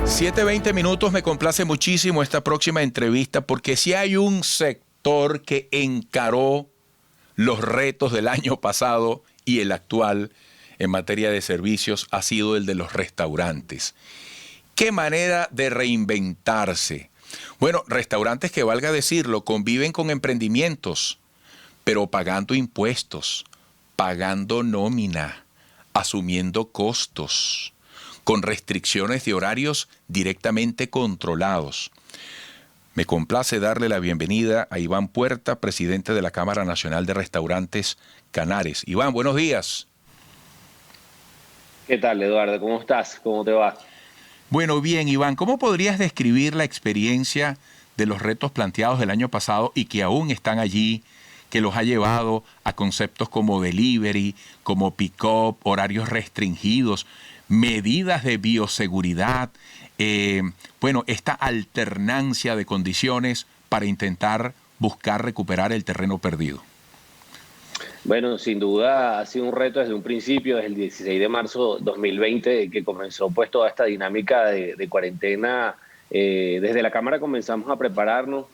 7:20. Me complace muchísimo esta próxima entrevista porque si hay un sector que encaró los retos del año pasado y el actual en materia de servicios ha sido el de los restaurantes. ¿Qué manera de reinventarse? Bueno, restaurantes que, valga decirlo, conviven con emprendimientos, pero pagando impuestos, pagando nómina, asumiendo costos, con restricciones de horarios directamente controlados. Me complace darle la bienvenida a Iván Puerta, presidente de la Cámara Nacional de Restaurantes Canares. Iván, buenos días. ¿Qué tal, Eduardo? ¿Cómo estás? ¿Cómo te va? Bueno, bien, Iván, ¿cómo podrías describir la experiencia de los retos planteados del año pasado y que aún están allí, que los ha llevado a conceptos como delivery, como pick-up, horarios restringidos, medidas de bioseguridad, esta alternancia de condiciones para intentar buscar recuperar el terreno perdido? Bueno, sin duda ha sido un reto desde un principio, desde el 16 de marzo 2020, que comenzó pues toda esta dinámica de cuarentena. Desde la Cámara comenzamos a prepararnos,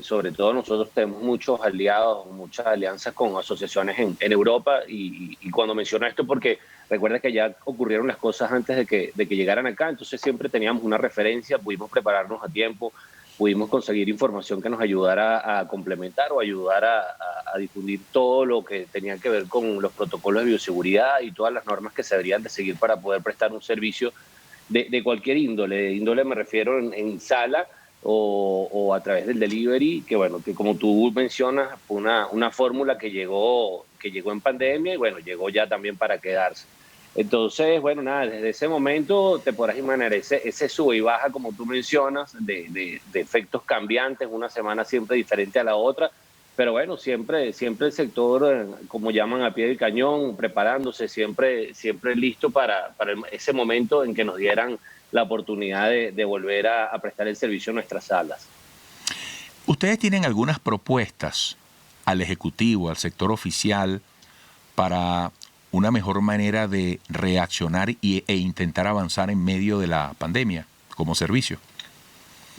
sobre todo nosotros tenemos muchos aliados, muchas alianzas con asociaciones en Europa y cuando menciono esto porque recuerda que ya ocurrieron las cosas antes de que llegaran acá, entonces siempre teníamos una referencia, pudimos prepararnos a tiempo, pudimos conseguir información que nos ayudara a complementar o ayudar a difundir todo lo que tenía que ver con los protocolos de bioseguridad y todas las normas que se deberían de seguir para poder prestar un servicio de cualquier índole. De índole me refiero en sala o a través del delivery, que bueno, que como tú mencionas, fue una fórmula que llegó en pandemia y bueno, llegó ya también para quedarse. Entonces, bueno, nada, desde ese momento te podrás imaginar ese sube y baja, como tú mencionas, de efectos cambiantes, una semana siempre diferente a la otra, pero bueno, siempre el sector, como llaman, a pie del cañón, preparándose, siempre listo para ese momento en que nos dieran la oportunidad de volver a prestar el servicio en nuestras salas. ¿Ustedes tienen algunas propuestas al Ejecutivo, al sector oficial, para una mejor manera de reaccionar e intentar avanzar en medio de la pandemia como servicio?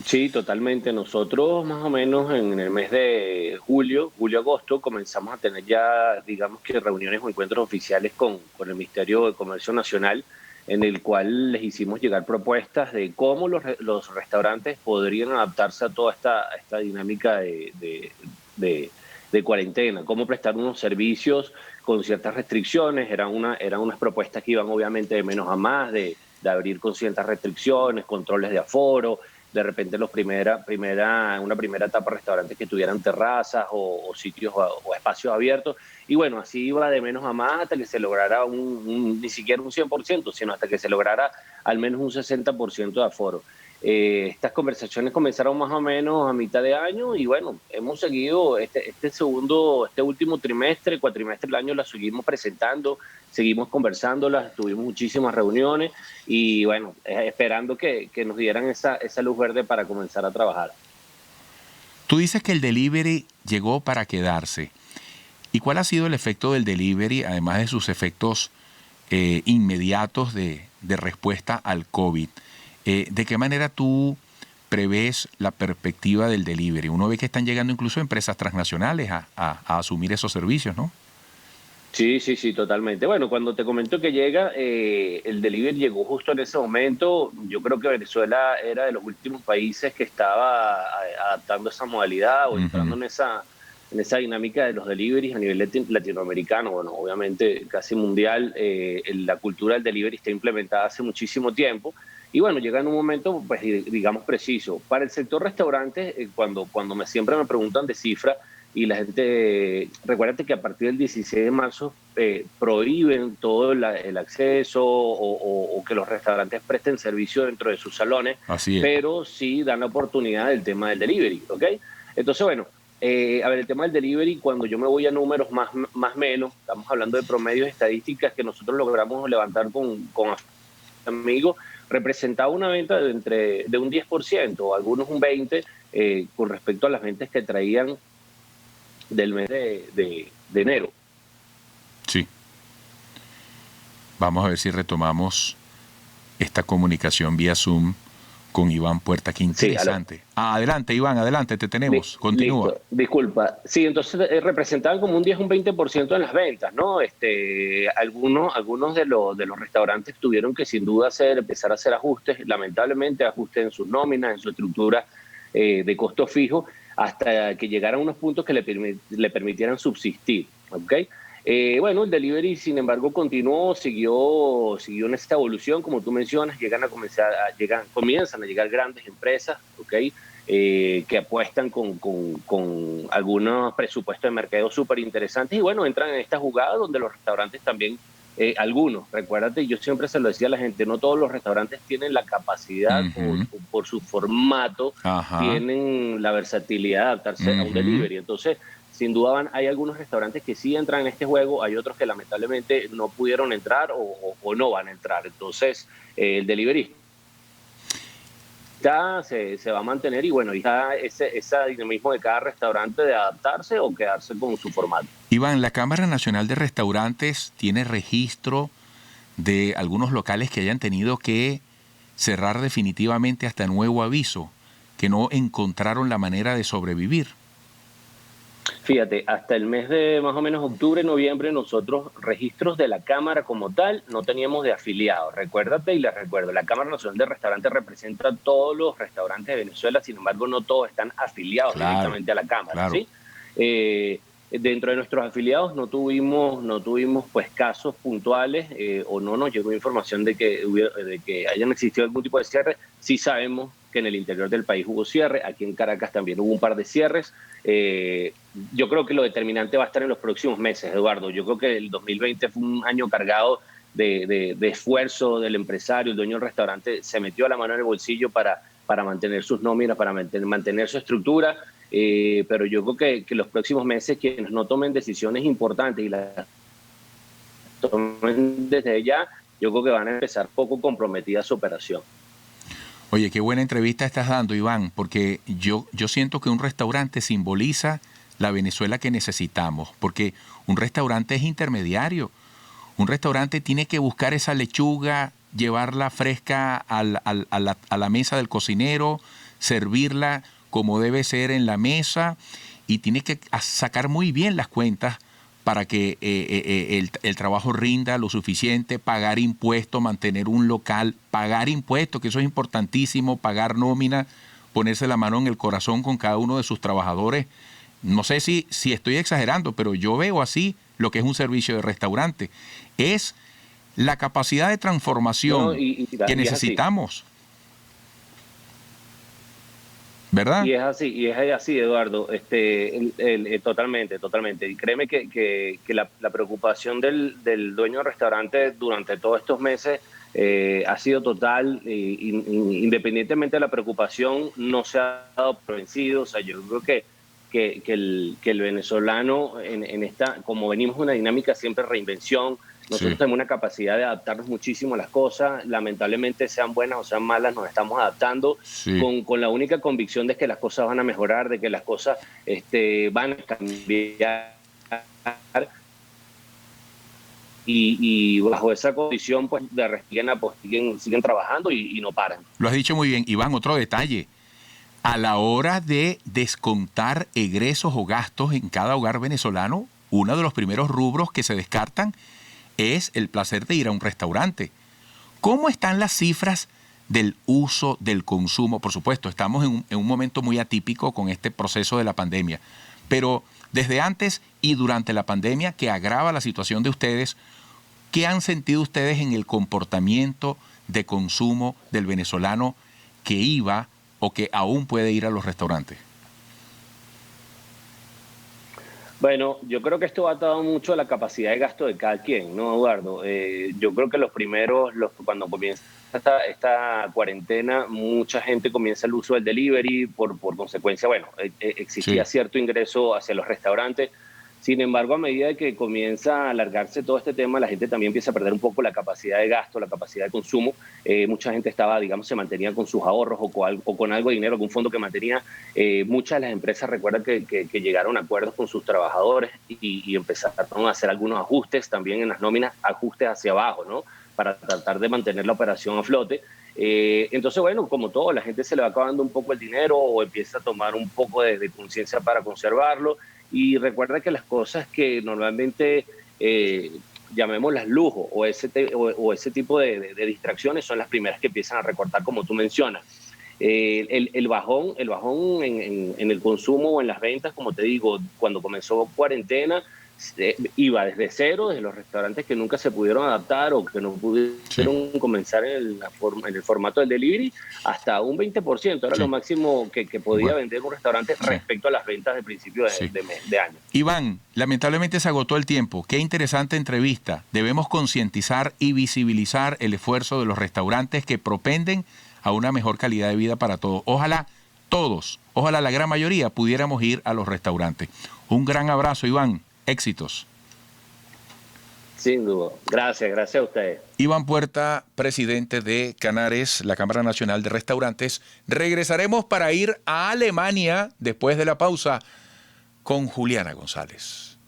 Sí, totalmente. Nosotros más o menos en el mes de julio-agosto, comenzamos a tener ya, digamos que reuniones o encuentros oficiales con el Ministerio de Comercio Nacional, en el cual les hicimos llegar propuestas de cómo los restaurantes podrían adaptarse a toda esta dinámica de cuarentena, cómo prestar unos servicios con ciertas restricciones. Eran unas propuestas que iban obviamente de menos a más, de abrir con ciertas restricciones, controles de aforo, de repente una primera etapa restaurantes que tuvieran terrazas o sitios o espacios abiertos. Y bueno, así iba de menos a más hasta que se lograra ni siquiera un 100%, sino hasta que se lograra al menos un 60% de aforo. Estas conversaciones comenzaron más o menos a mitad de año y bueno, hemos seguido este último cuatrimestre del año, las seguimos presentando, seguimos conversándolas, tuvimos muchísimas reuniones y bueno, esperando que nos dieran esa luz verde para comenzar a trabajar. Tú dices que el delivery llegó para quedarse. ¿Y cuál ha sido el efecto del delivery, además de sus efectos inmediatos de respuesta al COVID? ¿De qué manera tú prevés la perspectiva del delivery? Uno ve que están llegando incluso empresas transnacionales a asumir esos servicios, ¿no? Sí, totalmente. Bueno, cuando te comento que llega, el delivery llegó justo en ese momento. Yo creo que Venezuela era de los últimos países que estaba adaptando esa modalidad o entrando en esa dinámica de los deliveries a nivel latinoamericano. Bueno, obviamente casi mundial. La cultura del delivery está implementada hace muchísimo tiempo. Y bueno, llega en un momento, pues digamos, preciso. Para el sector restaurantes, cuando siempre me preguntan de cifra, y la gente, recuérdate que a partir del 16 de marzo prohíben todo el acceso o que los restaurantes presten servicio dentro de sus salones, Así es. pero sí dan la oportunidad del tema del delivery, ¿ok? Entonces, bueno, a ver, el tema del delivery, cuando yo me voy a números más menos, estamos hablando de promedios estadísticas que nosotros logramos levantar con amigos, representaba una venta de un 10%, algunos un 20%, con respecto a las ventas que traían del mes de enero. Sí. Vamos a ver si retomamos esta comunicación vía Zoom con Iván Puerta. Qué interesante. Adelante, Iván, adelante, te tenemos. Continúa. Listo, disculpa. Sí, entonces representaban como un 10, un 20% en las ventas, ¿no? Algunos de los restaurantes tuvieron que sin duda empezar a hacer ajustes, lamentablemente ajustes en sus nóminas, en su estructura de costo fijo, hasta que llegaran a unos puntos que le permitieran subsistir, ¿ok? Bueno, el delivery, sin embargo, continuó, siguió en esta evolución, como tú mencionas, comienzan a llegar grandes empresas, ¿ok? Que apuestan con algunos presupuestos de mercado súper interesantes y bueno, entran en esta jugada donde los restaurantes también, algunos, recuérdate, yo siempre se lo decía a la gente, no todos los restaurantes tienen la capacidad por su formato, tienen la versatilidad de adaptarse a un delivery, entonces sin duda hay algunos restaurantes que sí entran en este juego, hay otros que lamentablemente no pudieron entrar o no van a entrar, entonces el delivery se va a mantener y bueno, está ese dinamismo de cada restaurante de adaptarse o quedarse con su formato. Iván, la Cámara Nacional de Restaurantes tiene registro de algunos locales que hayan tenido que cerrar definitivamente hasta nuevo aviso, que no encontraron la manera de sobrevivir. Fíjate, hasta el mes de más o menos octubre, noviembre, nosotros registros de la Cámara como tal no teníamos de afiliados. Recuérdate y les recuerdo, la Cámara Nacional de Restaurantes representa a todos los restaurantes de Venezuela, sin embargo no todos están afiliados directamente a la Cámara, ¿sí? Dentro de nuestros afiliados no tuvimos pues casos puntuales o no nos llegó información de que hayan existido algún tipo de cierre. Sí sabemos que en el interior del país hubo cierre, aquí en Caracas también hubo un par de cierres. Yo creo que lo determinante va a estar en los próximos meses, Eduardo. Yo creo que el 2020 fue un año cargado de esfuerzo del empresario, el dueño del restaurante se metió la mano en el bolsillo para mantener sus nóminas, para mantener su estructura, pero yo creo que los próximos meses quienes no tomen decisiones importantes y las tomen desde ya, yo creo que van a empezar poco comprometida su operación. Oye, qué buena entrevista estás dando, Iván, porque yo siento que un restaurante simboliza la Venezuela que necesitamos, porque un restaurante es intermediario. Un restaurante tiene que buscar esa lechuga, llevarla fresca a la mesa del cocinero, servirla como debe ser en la mesa y tiene que sacar muy bien las cuentas para que el trabajo rinda lo suficiente, pagar impuestos, mantener un local, pagar impuestos, que eso es importantísimo, pagar nómina, ponerse la mano en el corazón con cada uno de sus trabajadores. No sé si estoy exagerando, pero yo veo así lo que es un servicio de restaurante. Es la capacidad de transformación que necesitamos. ¿Verdad? Y es así, Eduardo, totalmente. Y créeme que la preocupación del dueño del restaurante durante todos estos meses ha sido total, independientemente de la preocupación, no se ha dado por vencido. O sea, yo creo que el venezolano, como venimos en una dinámica siempre de reinvención, nosotros tenemos una capacidad de adaptarnos muchísimo a las cosas, lamentablemente sean buenas o sean malas, nos estamos adaptando con la única convicción de que las cosas van a mejorar, de que las cosas van a cambiar. Y bajo esa condición, pues siguen trabajando y no paran. Lo has dicho muy bien, Iván, otro detalle. A la hora de descontar egresos o gastos en cada hogar venezolano, uno de los primeros rubros que se descartan es el placer de ir a un restaurante. ¿Cómo están las cifras del uso, del consumo? Por supuesto, estamos en un momento muy atípico con este proceso de la pandemia, pero desde antes y durante la pandemia, que agrava la situación de ustedes, ¿qué han sentido ustedes en el comportamiento de consumo del venezolano que iba o que aún puede ir a los restaurantes? Bueno, yo creo que esto ha atado mucho a la capacidad de gasto de cada quien, ¿no, Eduardo? Yo creo que cuando comienza esta cuarentena, mucha gente comienza el uso del delivery, por consecuencia, bueno, existía cierto ingreso hacia los restaurantes. Sin embargo, a medida de que comienza a alargarse todo este tema, la gente también empieza a perder un poco la capacidad de gasto, la capacidad de consumo. Mucha gente se mantenía con sus ahorros o con algo de dinero, algún fondo que mantenía. Muchas de las empresas recuerdan que llegaron a acuerdos con sus trabajadores y empezaron a hacer algunos ajustes también en las nóminas, ajustes hacia abajo, ¿no? Para tratar de mantener la operación a flote. Entonces, bueno, como todo, la gente se le va acabando un poco el dinero o empieza a tomar un poco de conciencia para conservarlo. Y recuerda que las cosas que normalmente llamémoslas lujo o ese tipo de distracciones son las primeras que empiezan a recortar, como tú mencionas. El bajón en el consumo o en las ventas, como te digo, cuando comenzó cuarentena, iba desde cero, desde los restaurantes que nunca se pudieron adaptar o que no pudieron comenzar en el formato del delivery, hasta un 20%. Era lo máximo que podía vender un restaurante respecto a las ventas de principio de año. Iván, lamentablemente se agotó el tiempo. Qué interesante entrevista. Debemos concientizar y visibilizar el esfuerzo de los restaurantes que propenden a una mejor calidad de vida para todos. Ojalá todos, ojalá la gran mayoría pudiéramos ir a los restaurantes. Un gran abrazo, Iván. Éxitos. Sin duda. Gracias a ustedes. Iván Puerta, presidente de Canares, la Cámara Nacional de Restaurantes. Regresaremos para ir a Alemania después de la pausa con Juliana González.